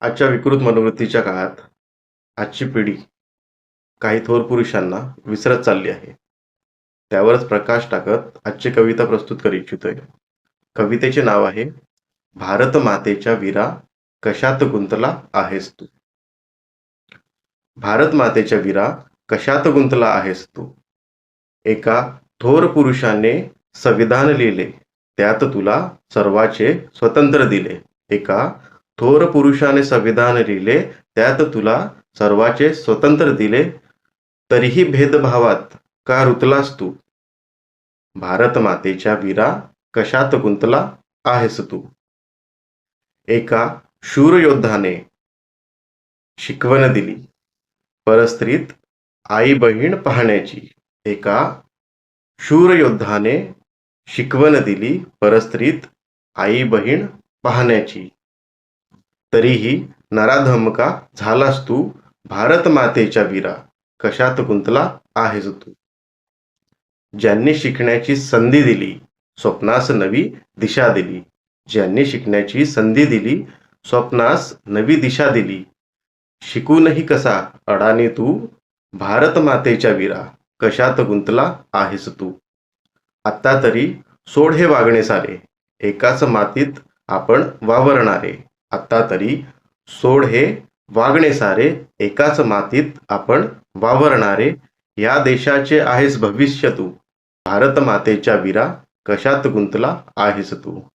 आजच्या विकृत मनोवृत्तीच्या काळात आजची पिढी काही थोर पुरुषांना विसरत चालली आहे. त्यावरच प्रकाश टाकत आजची कविता प्रस्तुत करू इच्छितोय. कवितेचे नाव आहे भारत मातेच्या वीरा कशात गुंतला आहेस तू. भारत मातेच्या वीरा कशात गुंतला आहेस तू. एका थोर पुरुषाने संविधान लिहिले, त्यात तुला सर्वाचे स्वतंत्र दिले. एका थोर पुरुषाने संविधान लिहिले, त्यात तुला सर्वाचे स्वतंत्र दिले. तरीही भेदभावात का रुतलास तू. भारत मातेच्या वीरा कशात गुंतला आहेस तू. एका शूर योद्धाने शिकवण दिली, परस्त्रीत आई बहीण पाहण्याची. एका शूर योद्धाने शिकवण दिली, परस्त्रीत आई बहीण पाहण्याची. तरीही नराधमका झालास तू. भारत मातेच्या वीरा कशात गुंतला आहेस तू. ज्यांनी शिकण्याची संधी दिली, स्वप्नास नवी दिशा दिली. ज्यांनी शिकण्याची संधी दिली, स्वप्नास नवी दिशा दिली. शिकूनही कसा अडाणी तू. भारत मातेच्या वीरा कशात गुंतला आहेस तू. आत्ता तरी सोड हे वागणे सारे, एकाच मातीत आपण वावरणारे. आत्ता तरी सोड हे वागणे सारे, एकाच मातीत आपण वावरणारे. या देशाचे आहेस भविष्य तू. भारत मातेच्या वीरा कशात गुंतला आहेस तू.